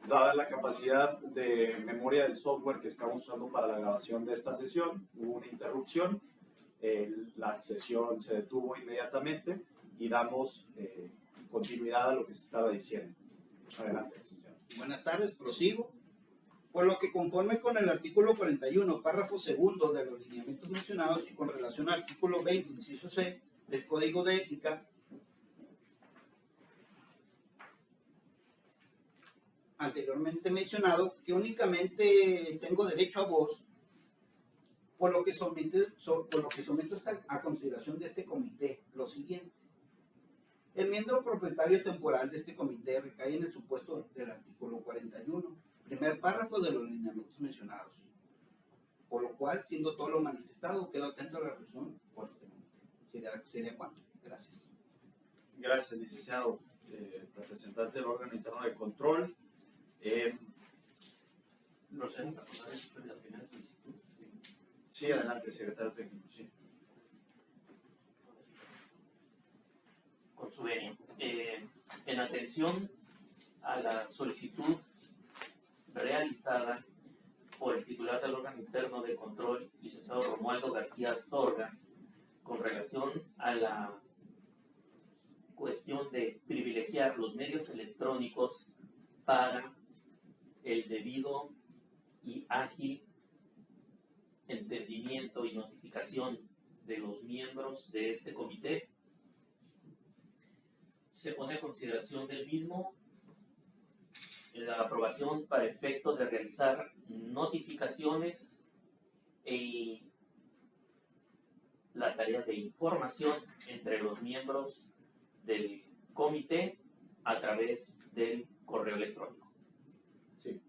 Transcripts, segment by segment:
Dada la capacidad de memoria del software que estamos usando para la grabación de esta sesión, hubo una interrupción, la sesión se detuvo inmediatamente y damos continuidad a lo que se estaba diciendo. Adelante, licenciado. Buenas tardes, prosigo. Por lo que conforme con el artículo 41, párrafo segundo de los lineamientos mencionados y con relación al artículo 20, inciso C, del Código de Ética, anteriormente mencionado, que únicamente tengo derecho a voz, por lo que someto a consideración de este comité lo siguiente. El miembro propietario temporal de este comité recae en el supuesto del artículo 41, primer párrafo de los lineamientos mencionados. Por lo cual, siendo todo lo manifestado, quedo atento a la reflexión por este comité. ¿Sería cuánto? Gracias. Gracias, licenciado. Representante del órgano interno de control. Procedemos a acordar la primera solicitud. Sí, adelante, secretario técnico. Sí. Con su venia. En atención a la solicitud realizada por el titular del órgano interno de control, licenciado Romualdo García Astorga, con relación a la cuestión de privilegiar los medios electrónicos para el debido y ágil entendimiento y notificación de los miembros de este comité, se pone a consideración del mismo la aprobación para efecto de realizar notificaciones y la tarea de información entre los miembros del comité a través del correo electrónico. Sí,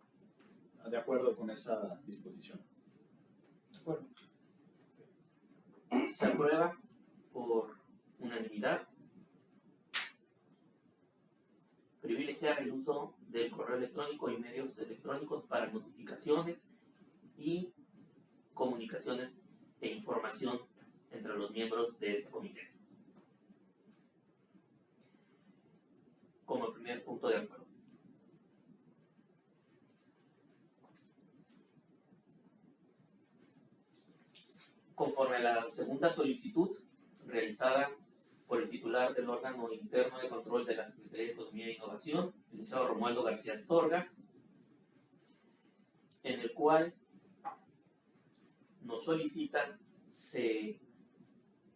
de acuerdo con esa disposición. De acuerdo. Se aprueba por unanimidad privilegiar el uso del correo electrónico y medios electrónicos para notificaciones y comunicaciones e información entre los miembros de este comité. Como primer punto de acuerdo. Conforme a la segunda solicitud realizada por el titular del órgano interno de control de la Secretaría de Economía e Innovación, el licenciado Romualdo García Astorga, en el cual nos solicitan se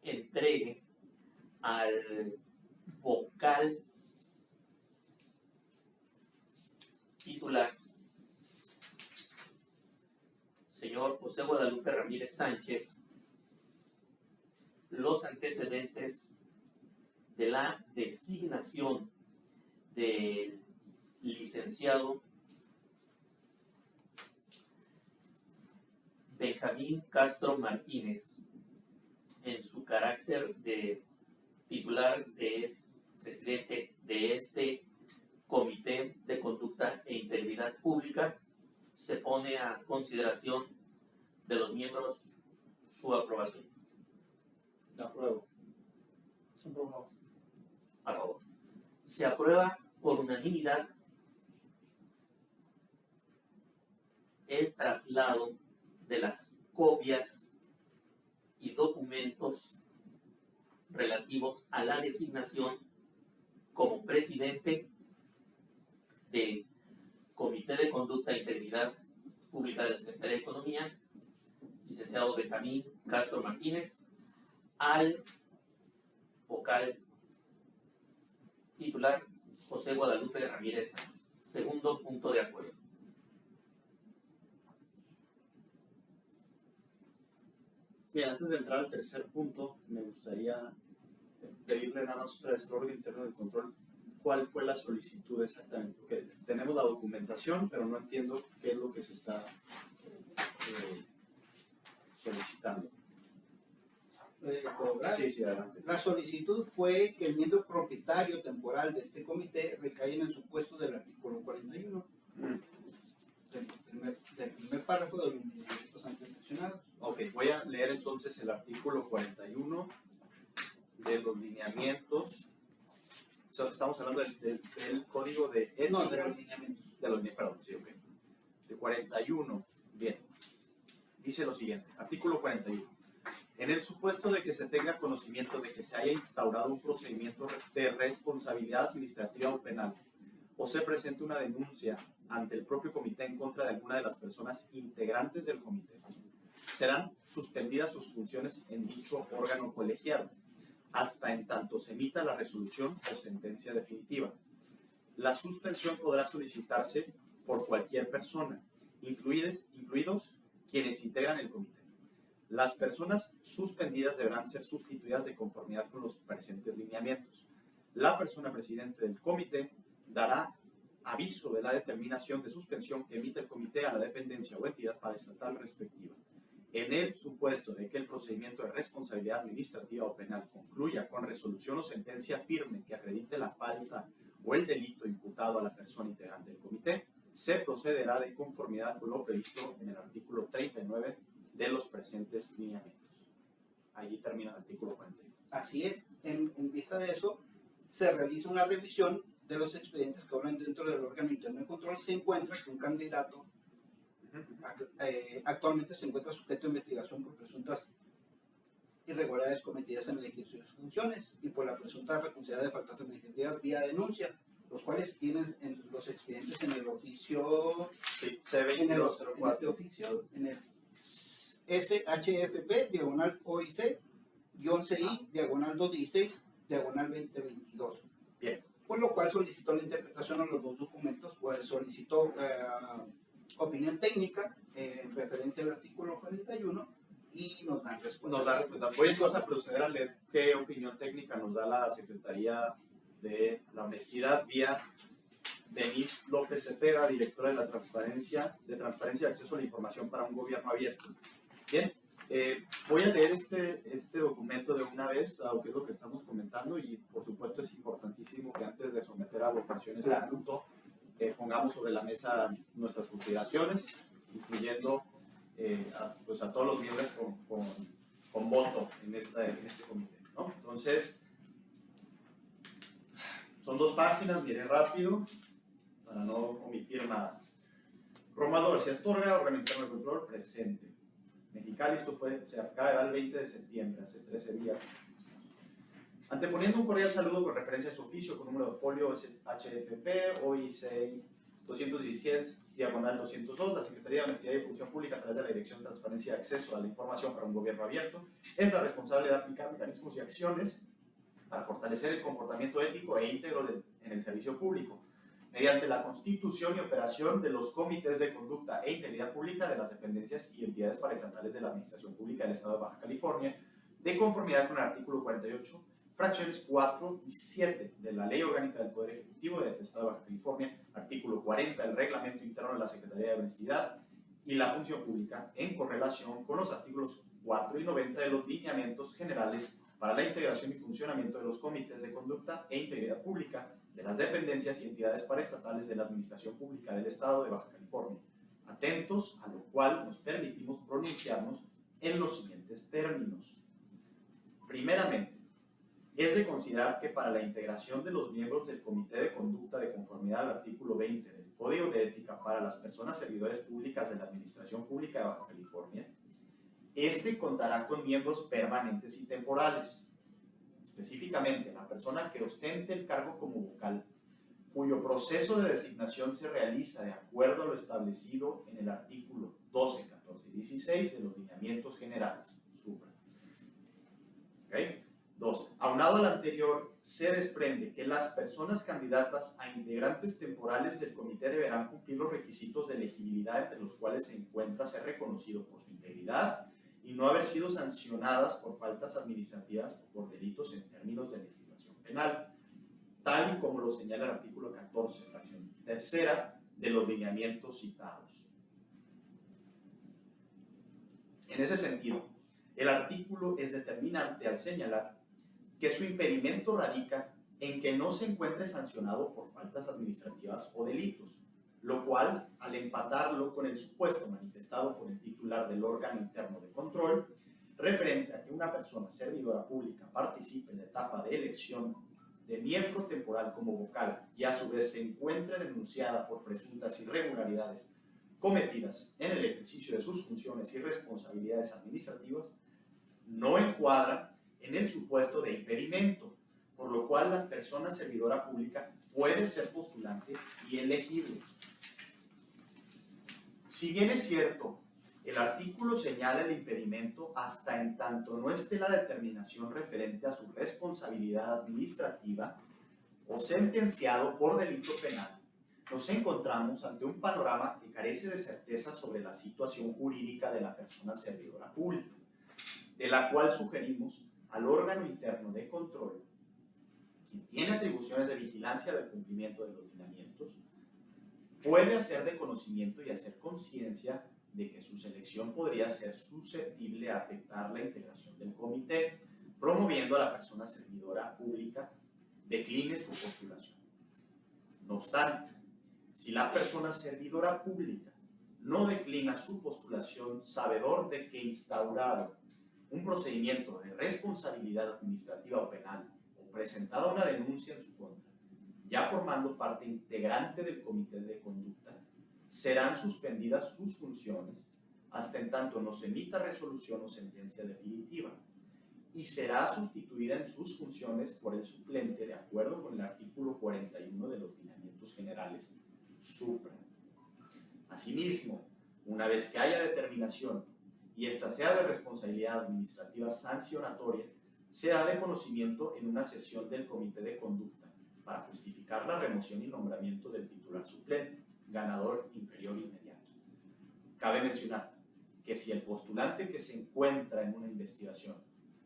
entregue al vocal titular, señor José Guadalupe Ramírez Sánchez, los antecedentes de la designación del licenciado Benjamín Castro Martínez en su carácter de titular presidente de este Comité de Conducta e Integridad Pública. Se pone a consideración de los miembros su aprobación. De acuerdo. Se aprobó. A favor. Se aprueba por unanimidad el traslado de las copias y documentos relativos a la designación como presidente del Comité de Conducta e Integridad Pública de la Secretaría de Economía, licenciado Benjamín Castro Martínez, al vocal titular José Guadalupe Ramírez Sánchez. Segundo punto de acuerdo. Bien, antes de entrar al tercer punto, me gustaría pedirle nada más para el órgano interno de control cuál fue la solicitud exactamente, porque tenemos la documentación, pero no entiendo qué es lo que se está solicitando. Sí, sí, adelante. La solicitud fue que el miembro propietario temporal de este comité recaiga en el supuesto del artículo 41 del primer párrafo de los lineamientos antes mencionados. Ok, voy a leer entonces el artículo 41 de los lineamientos. Estamos hablando del código de ética. No, de los lineamientos. Perdón. 41. Bien, dice lo siguiente, artículo 41. En el supuesto de que se tenga conocimiento de que se haya instaurado un procedimiento de responsabilidad administrativa o penal, o se presente una denuncia ante el propio comité en contra de alguna de las personas integrantes del comité, serán suspendidas sus funciones en dicho órgano colegiado, hasta en tanto se emita la resolución o sentencia definitiva. La suspensión podrá solicitarse por cualquier persona, incluidos quienes integran el comité. Las personas suspendidas deberán ser sustituidas de conformidad con los presentes lineamientos. La persona presidente del comité dará aviso de la determinación de suspensión que emite el comité a la dependencia o entidad paraestatal respectiva. En el supuesto de que el procedimiento de responsabilidad administrativa o penal concluya con resolución o sentencia firme que acredite la falta o el delito imputado a la persona integrante del comité, se procederá de conformidad con lo previsto en el artículo 39 de los presentes lineamientos. Allí termina el artículo 41. Así es, en vista de eso, se realiza una revisión de los expedientes que hablan dentro del órgano interno de control. Se encuentra que un candidato actualmente se encuentra sujeto a investigación por presuntas irregularidades cometidas en el ejercicio de sus funciones y por la presunta responsabilidad de faltas administrativas vía denuncia, los cuales tienen en los expedientes en el oficio, sí, C2204, en el SHFP, diagonal OIC, -CI, diagonal 216, diagonal 2022. Bien. Por lo cual solicitó la interpretación a los dos documentos, pues solicitó opinión técnica en referencia al artículo 41 y nos dan respuesta. Voy entonces a proceder a leer qué opinión técnica nos da la Secretaría de la Honestidad vía Denise López Cepeda, directora de la Transparencia y Acceso a la Información para un Gobierno Abierto. Bien, voy a leer este documento de una vez, aunque es lo que estamos comentando, y por supuesto es importantísimo que antes de someter a votación este punto, pongamos sobre la mesa nuestras consideraciones, incluyendo a todos los miembros con voto en este comité, ¿no? Entonces, son 2 páginas, miré rápido, para no omitir nada. Roma García Astorga, órgano interno de control, presente. Mexicali, se acaba el 20 de septiembre, hace 13 días. Anteponiendo un cordial saludo con referencia a su oficio con número de folio HFP, OIC 217, diagonal 202, la Secretaría de Honestidad y Función Pública, a través de la Dirección de Transparencia y Acceso a la Información para un Gobierno Abierto, es la responsable de aplicar mecanismos y acciones para fortalecer el comportamiento ético e íntegro en el servicio público, mediante la constitución y operación de los comités de conducta e integridad pública de las dependencias y entidades paraestatales de la Administración Pública del Estado de Baja California, de conformidad con el artículo 48, fracciones 4 y 7 de la Ley Orgánica del Poder Ejecutivo del Estado de Baja California, artículo 40 del Reglamento Interno de la Secretaría de Honestidad y la Función Pública, en correlación con los artículos 4 y 90 de los lineamientos generales para la integración y funcionamiento de los comités de conducta e integridad pública de las dependencias y entidades paraestatales de la Administración Pública del Estado de Baja California, atentos a lo cual nos permitimos pronunciarnos en los siguientes términos. Primeramente, es de considerar que para la integración de los miembros del Comité de Conducta de conformidad al artículo 20 del Código de Ética para las personas servidores públicas de la Administración Pública de Baja California, este contará con miembros permanentes y temporales. Específicamente, la persona que ostente el cargo como vocal, cuyo proceso de designación se realiza de acuerdo a lo establecido en el artículo 12, 14 y 16 de los lineamientos generales. Supra. ¿Okay? 2. Aunado al anterior, se desprende que las personas candidatas a integrantes temporales del comité deberán cumplir los requisitos de elegibilidad, entre los cuales se encuentra ser reconocido por su integridad y no haber sido sancionadas por faltas administrativas o por delitos en términos de legislación penal, tal y como lo señala el artículo 14, fracción tercera de los lineamientos citados. En ese sentido, el artículo es determinante al señalar que su impedimento radica en que no se encuentre sancionado por faltas administrativas o delitos, lo cual, al empatarlo con el supuesto manifestado por el titular del órgano interno de control, referente a que una persona servidora pública participe en la etapa de elección de miembro temporal como vocal y a su vez se encuentre denunciada por presuntas irregularidades cometidas en el ejercicio de sus funciones y responsabilidades administrativas no encuadran en el supuesto de impedimento, por lo cual la persona servidora pública puede ser postulante y elegible. Si bien es cierto, el artículo señala el impedimento hasta en tanto no esté la determinación referente a su responsabilidad administrativa o sentenciado por delito penal, nos encontramos ante un panorama que carece de certeza sobre la situación jurídica de la persona servidora pública, de la cual sugerimos al órgano interno de control, quien tiene atribuciones de vigilancia del cumplimiento de los lineamientos, puede hacer de conocimiento y hacer conciencia de que su selección podría ser susceptible a afectar la integración del comité, promoviendo a la persona servidora pública decline su postulación. No obstante, si la persona servidora pública no declina su postulación, sabedor de que instaurado un procedimiento de responsabilidad administrativa o penal o presentada una denuncia en su contra, ya formando parte integrante del comité de conducta, serán suspendidas sus funciones hasta en tanto no se emita resolución o sentencia definitiva y será sustituida en sus funciones por el suplente de acuerdo con el artículo 41 de los lineamientos generales supra. Asimismo, una vez que haya determinación y esta sea de responsabilidad administrativa sancionatoria, se da de conocimiento en una sesión del comité de conducta para justificar la remoción y nombramiento del titular suplente, ganador inferior inmediato. Cabe mencionar que si el postulante que se encuentra en una investigación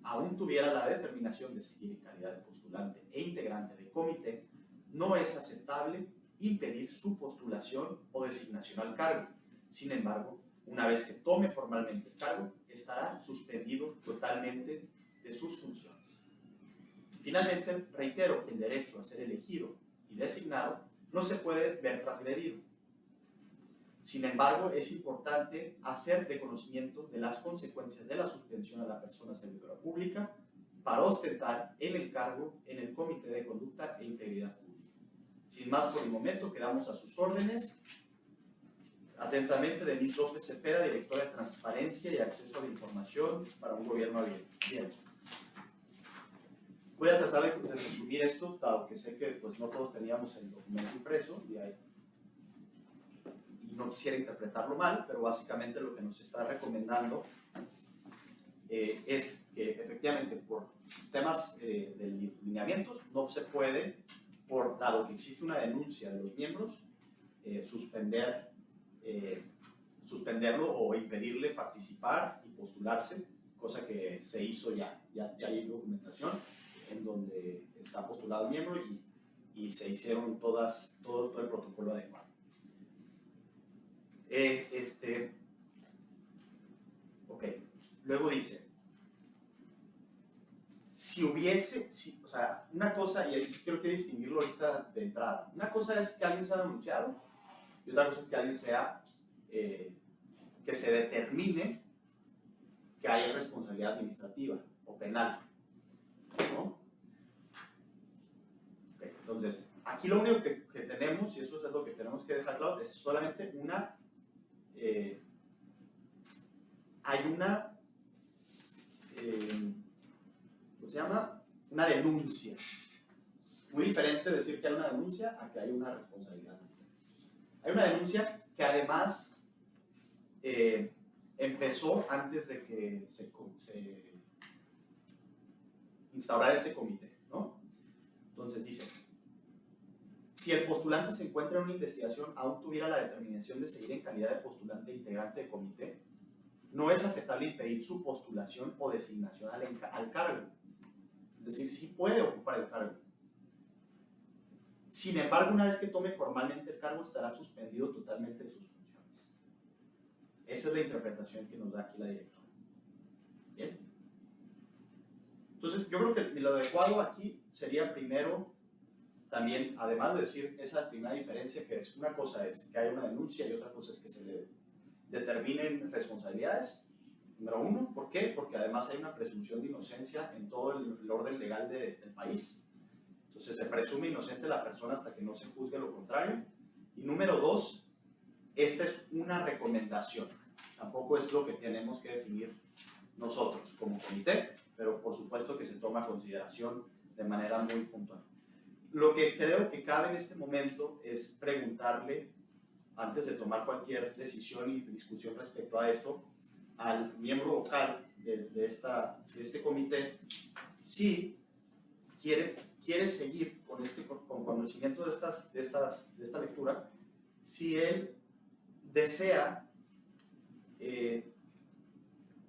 aún tuviera la determinación de seguir en calidad de postulante e integrante de comité, no es aceptable impedir su postulación o designación al cargo. Sin embargo, una vez que tome formalmente el cargo, estará suspendido totalmente de sus funciones. Finalmente, reitero que el derecho a ser elegido y designado no se puede ver transgredido. Sin embargo, es importante hacer de conocimiento de las consecuencias de la suspensión a la persona servidora pública para ostentar el encargo en el Comité de Conducta e Integridad Pública. Sin más por el momento, quedamos a sus órdenes. Atentamente, Denise López Cepeda, directora de Transparencia y Acceso a la Información para un Gobierno Abierto. Bien. Voy a tratar de resumir esto, dado que sé que pues, no todos teníamos el documento impreso y no quisiera interpretarlo mal, pero básicamente lo que nos está recomendando es que efectivamente por temas de lineamientos no se puede, dado que existe una denuncia de los miembros, suspenderlo o impedirle participar y postularse, cosa que se hizo ya hay documentación en donde está postulado el miembro y se hicieron todo el protocolo adecuado. Luego dice, o sea, una cosa, y quiero que distinguirlo ahorita de entrada, una cosa es que alguien sea denunciado y otra cosa es que alguien sea, que se determine que hay responsabilidad administrativa o penal, ¿no? Okay, entonces, aquí lo único que tenemos, y eso es lo que tenemos que dejar claro, es solamente hay una ¿cómo se llama? Una denuncia. Muy diferente decir que hay una denuncia a que hay una responsabilidad. Hay una denuncia que además empezó antes de que se instaurara este comité, ¿no? Entonces dice, si el postulante se encuentra en una investigación, aún tuviera la determinación de seguir en calidad de postulante e integrante de comité, no es aceptable impedir su postulación o designación al cargo. Es decir, sí puede ocupar el cargo. Sin embargo, una vez que tome formalmente el cargo, estará suspendido totalmente de sus funciones. Esa es la interpretación que nos da aquí la directora. ¿Bien? Entonces, yo creo que lo adecuado aquí sería primero, también, además de decir esa primera diferencia, que es una cosa es que hay una denuncia y otra cosa es que se le determinen responsabilidades. Número uno, ¿por qué? Porque además hay una presunción de inocencia en todo el orden legal del país. Entonces se presume inocente la persona hasta que no se juzgue lo contrario. Y número dos, esta es una recomendación, tampoco es lo que tenemos que definir nosotros como comité, pero por supuesto que se toma en consideración de manera muy puntual. Lo que creo que cabe en este momento es preguntarle, antes de tomar cualquier decisión y discusión respecto a esto, al miembro vocal de este comité, si quiere seguir con conocimiento de esta lectura, si él desea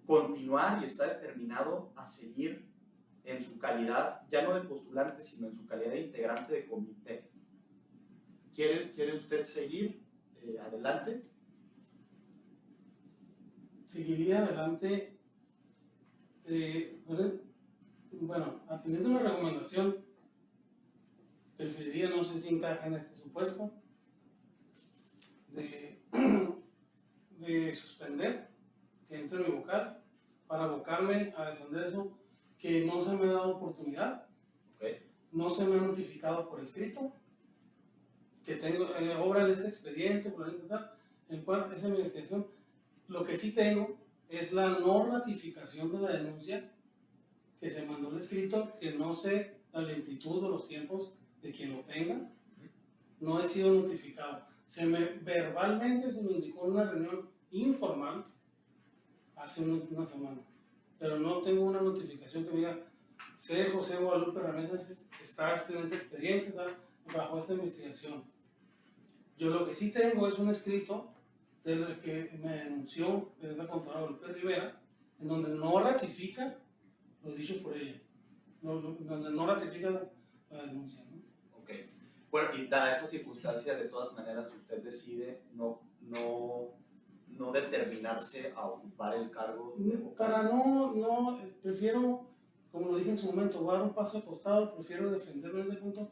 continuar y está determinado a seguir en su calidad, ya no de postulante, sino en su calidad de integrante de comité. ¿Quiere usted seguir adelante? Seguiría adelante, bueno, atendiendo una recomendación, preferiría, no sé si encaja en este supuesto, de suspender, que entre mi vocal, para abocarme a defender eso, que no se me ha dado oportunidad, no se me ha notificado por escrito, que tengo obra en este expediente, por en cual esa investigación. Lo que sí tengo es la no ratificación de la denuncia que se mandó el escrito, que no sé la lentitud o los tiempos de quien lo tenga, no he sido notificado. Verbalmente se me indicó en una reunión informal hace unas semanas, pero no tengo una notificación que me diga, sé José Guadalupe Ramírez, estás en este expediente, bajo esta investigación. Yo lo que sí tengo es un escrito del que me denunció, es la contadora Guadalupe Rivera, en donde no ratifica lo dicho por ella, donde no ratifica la denuncia, ¿no? Ok. Bueno, y dada esa circunstancia, de todas maneras, usted decide no determinarse a ocupar el cargo de vocal. Para prefiero, como lo dije en su momento, voy a dar un paso de costado, prefiero defenderme en ese punto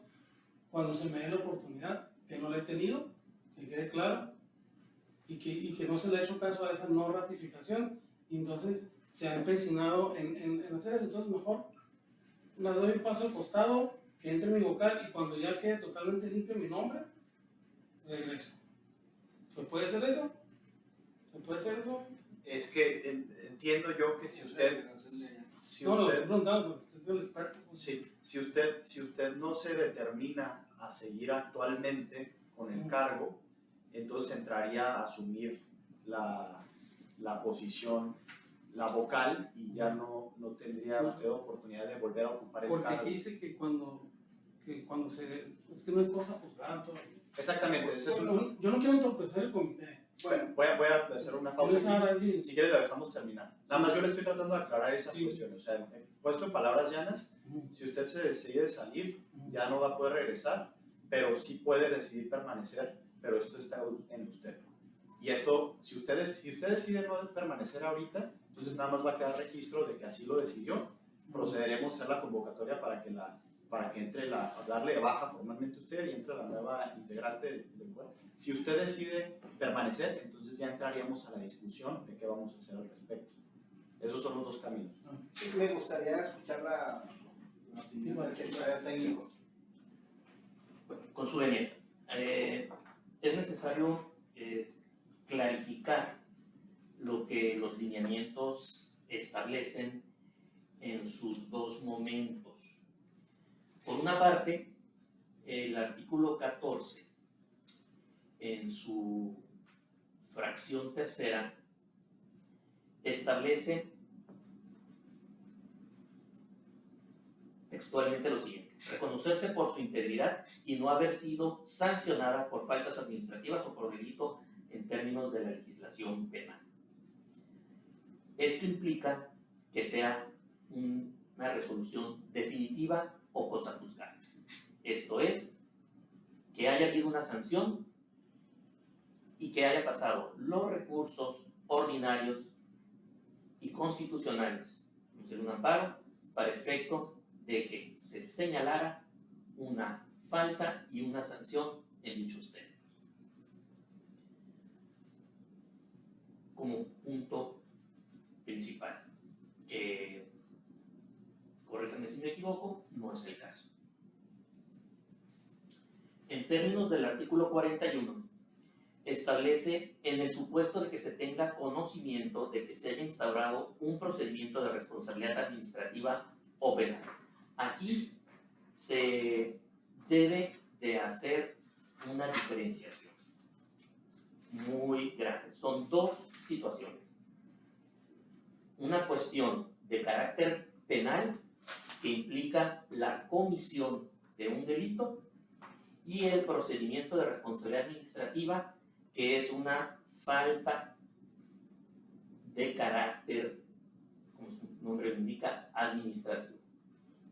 cuando se me dé la oportunidad, que no la he tenido, que quede claro, y que no se le ha hecho caso a esa no ratificación, y entonces se ha empecinado en hacer eso. Entonces mejor me doy un paso de costado, que entre mi vocal, y cuando ya quede totalmente limpio mi nombre, regreso. ¿Se puede hacer eso? ¿Se puede hacer eso? Es que entiendo yo que si usted no se determina a seguir actualmente con el cargo, entonces entraría a asumir la posición, la vocal, y ya no tendría usted oportunidad de volver a ocupar el cargo. Porque aquí dice que cuando es que no es cosa juzgada todavía. Exactamente, yo no quiero entorpecer el comité. Bueno, voy a hacer una pausa aquí. Si quiere la dejamos terminar. Nada más yo le estoy tratando de aclarar esas cuestiones. O sea, puesto en palabras llanas, si usted se decide salir, ya no va a poder regresar, pero sí puede decidir permanecer, pero esto está en usted. Y esto, si usted decide no permanecer ahorita, entonces nada más va a quedar registro de que así lo decidió. Procederemos a hacer la convocatoria para que entre a darle de baja formalmente usted y entre la nueva integrante del cuerpo. Si usted decide permanecer, entonces ya entraríamos a la discusión de qué vamos a hacer al respecto. Esos son los dos caminos. Sí, me gustaría escuchar la opinión del secretario técnico. Bueno, con su venia, es necesario clarificar lo que los lineamientos establecen en sus dos momentos. Por una parte, el artículo 14, en su fracción tercera, establece textualmente lo siguiente: reconocerse por su integridad y no haber sido sancionada por faltas administrativas o por delito en términos de la legislación penal. Esto implica que sea una resolución definitiva o cosa juzgada. Esto es, que haya habido una sanción y que haya pasado los recursos ordinarios y constitucionales, un amparo, para efecto de que se señalara una falta y una sanción en dichos términos. Como punto principal, que, corríjanme si me equivoco, no es el caso. En términos del artículo 41, establece en el supuesto de que se tenga conocimiento de que se haya instaurado un procedimiento de responsabilidad administrativa o penal. Aquí se debe de hacer una diferenciación muy grande. Son dos situaciones. Una cuestión de carácter penal que implica la comisión de un delito y el procedimiento de responsabilidad administrativa, que es una falta de carácter, como su nombre lo indica, administrativo,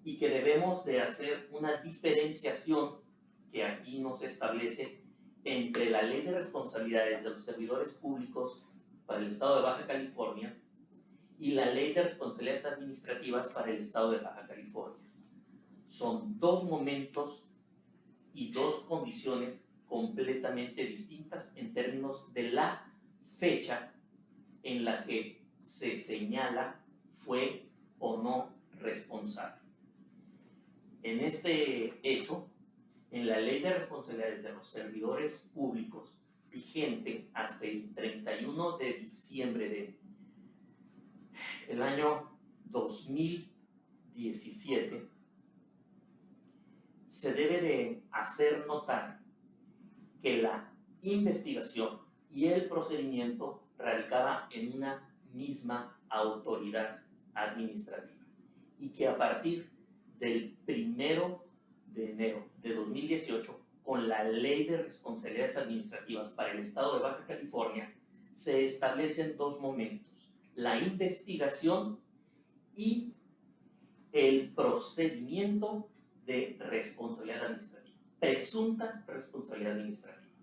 y que debemos de hacer una diferenciación que aquí nos establece entre la Ley de Responsabilidades de los Servidores Públicos para el Estado de Baja California y la Ley de Responsabilidades Administrativas para el Estado de Baja California. Son dos momentos y dos condiciones completamente distintas en términos de la fecha en la que se señala fue o no responsable. En este hecho, en la Ley de Responsabilidades de los Servidores Públicos vigente hasta el 31 de diciembre del año 2017, se debe de hacer notar que la investigación y el procedimiento radicaba en una misma autoridad administrativa y que a partir del 1 de enero de 2018, con la Ley de Responsabilidades Administrativas para el Estado de Baja California, se establecen dos momentos: la investigación y el procedimiento de responsabilidad administrativa, presunta responsabilidad administrativa,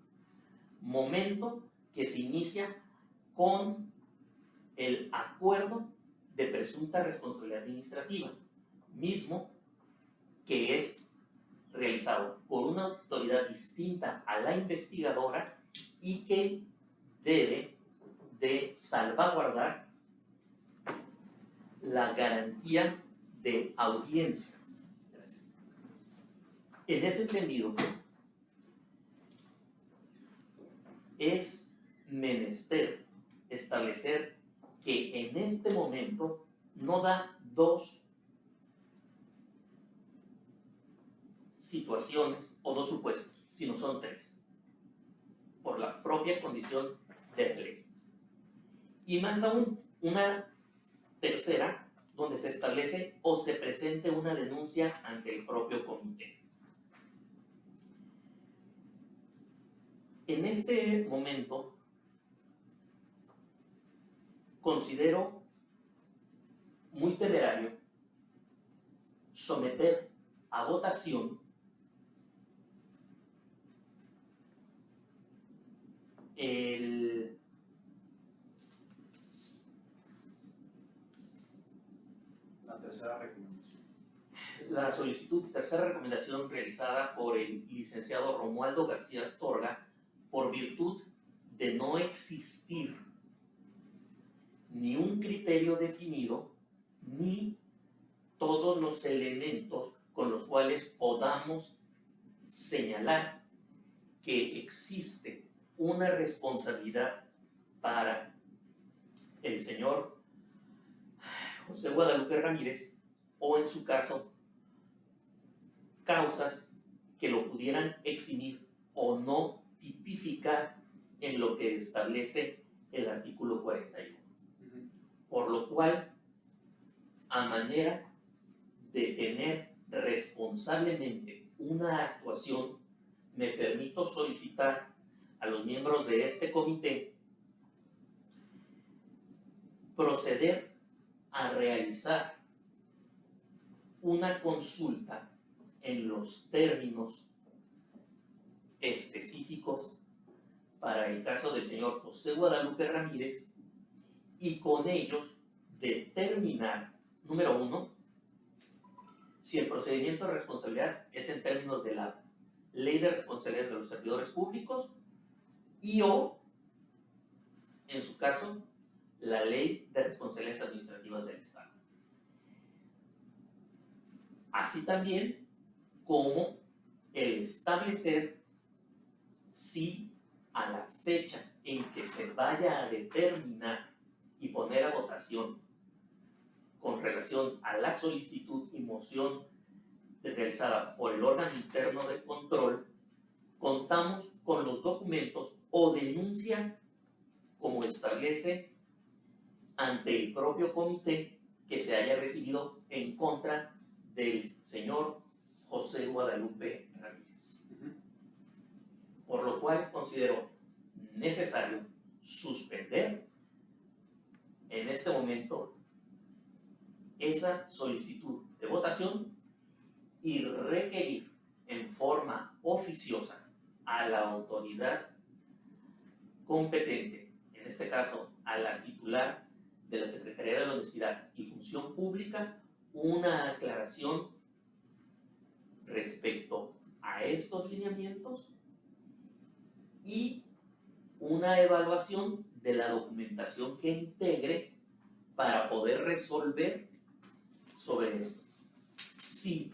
momento que se inicia con el acuerdo de presunta responsabilidad administrativa, mismo que es realizado por una autoridad distinta a la investigadora y que debe de salvaguardar la garantía de audiencia. En ese entendido, es menester establecer que en este momento no da dos situaciones o dos supuestos, sino son tres, por la propia condición de ley. Y más aún, una tercera, donde se establece o se presente una denuncia ante el propio comité. En este momento, considero muy temerario someter a votación la tercera recomendación. La solicitud de tercera recomendación realizada por el licenciado Romualdo García Astorga, por virtud de no existir ni un criterio definido ni todos los elementos con los cuales podamos señalar que existe una responsabilidad para el señor José Guadalupe Ramírez, o en su caso, causas que lo pudieran eximir o no tipificar en lo que establece el artículo 41. Por lo cual, a manera de tener responsablemente una actuación, me permito solicitar a los miembros de este comité proceder a realizar una consulta en los términos específicos para el caso del señor José Guadalupe Ramírez y con ellos determinar, número uno, si el procedimiento de responsabilidad es en términos de la Ley de Responsabilidades de los Servidores Públicos y o, en su caso, la Ley de Responsabilidades Administrativas del Estado. Así también como el establecer si a la fecha en que se vaya a determinar y poner a votación con relación a la solicitud y moción realizada por el órgano interno de control, contamos con los documentos o denuncia como establece ante el propio comité que se haya recibido en contra del señor José Guadalupe Ramírez. Por lo cual considero necesario suspender en este momento esa solicitud de votación y requerir en forma oficiosa a la autoridad competente, en este caso a la titular de la Secretaría de la Honestidad y Función Pública, una aclaración respecto a estos lineamientos y una evaluación de la documentación que integre para poder resolver sobre esto. Si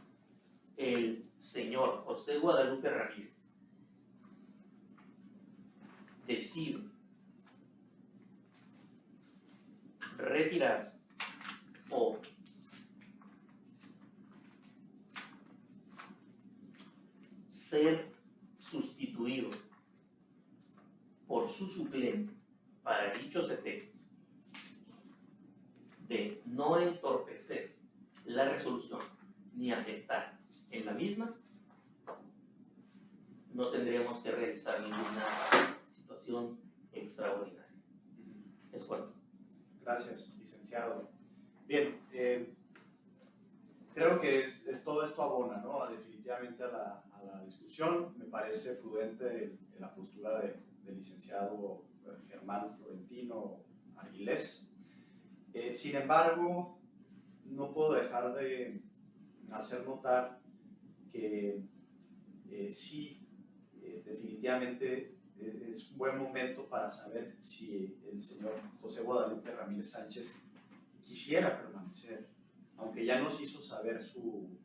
el señor José Guadalupe Ramírez decide retirarse o ser sustituido por su suplente para dichos efectos, de no entorpecer la resolución ni afectar en la misma, no tendríamos que realizar ninguna situación extraordinaria. Es cuanto. Gracias, licenciado. Bien, creo que todo esto abona, ¿no? Definitivamente a la discusión. Me parece prudente la postura del licenciado Germán Florentino Aguilés. Sin embargo, no puedo dejar de hacer notar que sí, definitivamente es un buen momento para saber si el señor José Guadalupe Ramírez Sánchez quisiera permanecer, aunque ya nos hizo saber su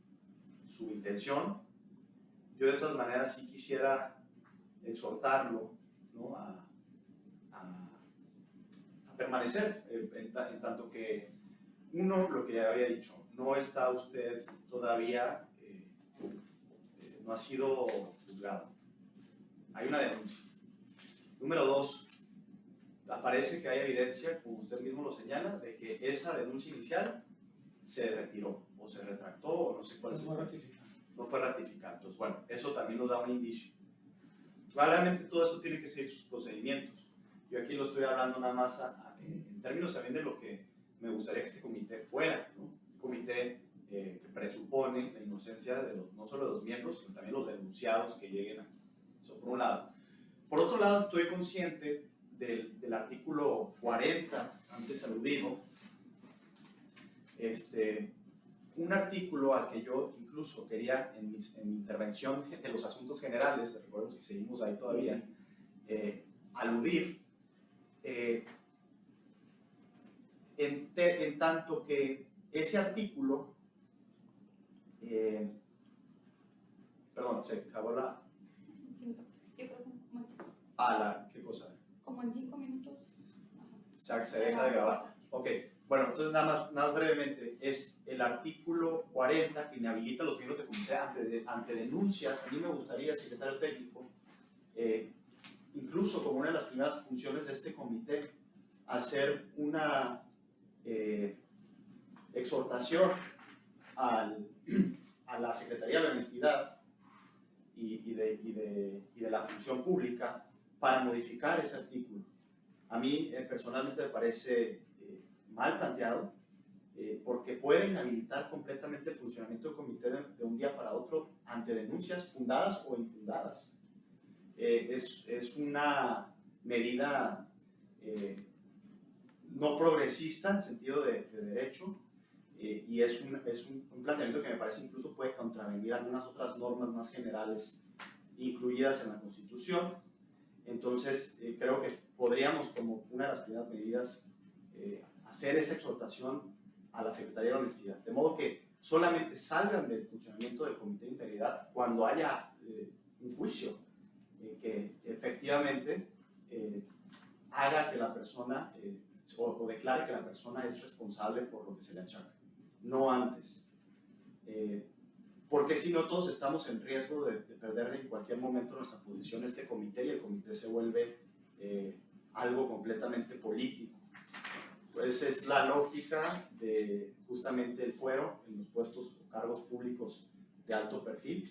intención. Yo de todas maneras sí quisiera exhortarlo, ¿no? a permanecer, en tanto que uno, lo que ya había dicho, no está usted todavía, no ha sido juzgado. Hay una denuncia. Número 2, aparece que hay evidencia, como usted mismo lo señala, de que esa denuncia inicial se retiró, o se retractó, o no sé cuál es. No fue ratificada. Entonces, bueno, eso también nos da un indicio. Claramente todo esto tiene que seguir sus procedimientos. Yo aquí lo estoy hablando nada más en términos también de lo que me gustaría que este comité fuera, ¿no? Un comité que presupone la inocencia no solo de los miembros, sino también los denunciados que lleguen aquí. Eso por un lado. Por otro lado, estoy consciente del artículo 40, antes aludido, un artículo al que yo incluso quería en mi intervención de los asuntos generales, recordemos que seguimos ahí todavía, aludir, en tanto que ese artículo, perdón, se acabó la... Yo creo que como ¿qué cosa? como en 5 minutos. O sea, que se deja de grabar. Ok, bueno, entonces nada más brevemente, es el artículo 40 que inhabilita a los miembros del comité ante denuncias. A mí me gustaría, secretario técnico, incluso como una de las primeras funciones de este comité, hacer una exhortación a la Secretaría de la Honestidad y de la Función Pública para modificar ese artículo. A mí personalmente me parece mal planteado, porque puede inhabilitar completamente el funcionamiento del comité de un día para otro ante denuncias fundadas o infundadas. Es una medida no progresista en sentido de derecho, y es un planteamiento que me parece incluso puede contravenir algunas otras normas más generales incluidas en la Constitución. Entonces, creo que podríamos, como una de las primeras medidas, hacer esa exhortación a la Secretaría de la Honestidad, de modo que solamente salgan del funcionamiento del Comité de Integridad cuando haya un juicio que efectivamente haga que la persona o declare que la persona es responsable por lo que se le achaca, no antes. Porque si no, todos estamos en riesgo de perder en cualquier momento nuestra posición en este comité y el comité se vuelve algo completamente político. Pues es la lógica de justamente el fuero en los puestos o cargos públicos de alto perfil,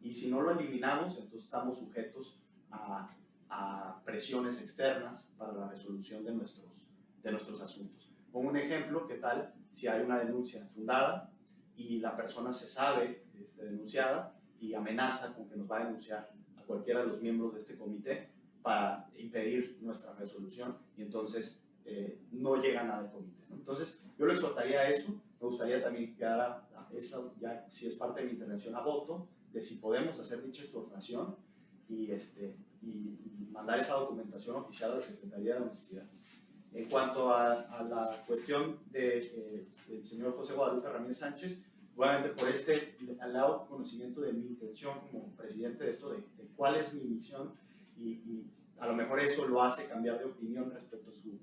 y si no lo eliminamos, entonces estamos sujetos a presiones externas para la resolución de nuestros asuntos. Pongo un ejemplo: ¿qué tal si hay una denuncia fundada y la persona se sabe denunciada y amenaza con que nos va a denunciar a cualquiera de los miembros de este comité para impedir nuestra resolución, y entonces no llega nada del comité, ¿no? Entonces yo le exhortaría a eso. Me gustaría también que quedara eso, ya si es parte de mi intervención, a voto de si podemos hacer dicha exhortación y mandar esa documentación oficial a la Secretaría de Honestidad. En cuanto a la cuestión del señor José Guadalupe Ramírez Sánchez, obviamente por al lado conocimiento de mi intención como presidente de esto, de cuál es mi misión, y a lo mejor eso lo hace cambiar de opinión respecto a su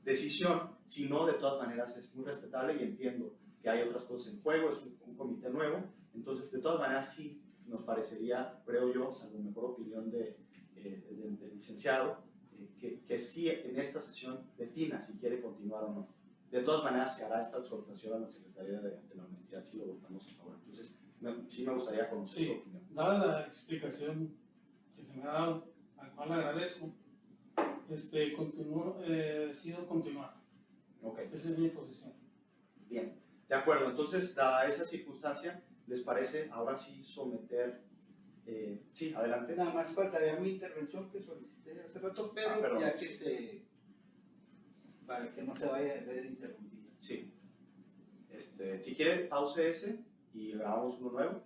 decisión. Si no, de todas maneras es muy respetable y entiendo que hay otras cosas en juego, es un comité nuevo, entonces de todas maneras sí nos parecería, creo yo, salvo mejor opinión del licenciado, que sí en esta sesión defina si quiere continuar o no. De todas maneras se hará esta exhortación a la Secretaría de la Honestidad si lo votamos a favor. Entonces sí me gustaría conocer su opinión. Dada la explicación que se me ha dado, al cual agradezco, decido continuar. Okay. Esa es mi posición. Bien, de acuerdo. Entonces, dada esa circunstancia, ¿les parece ahora sí someter? Sí, adelante. Nada más faltaría mi intervención que solicité hace rato, pero ya que para que no se vaya a ver interrumpida. Sí. Si quiere, pause ese y grabamos uno nuevo.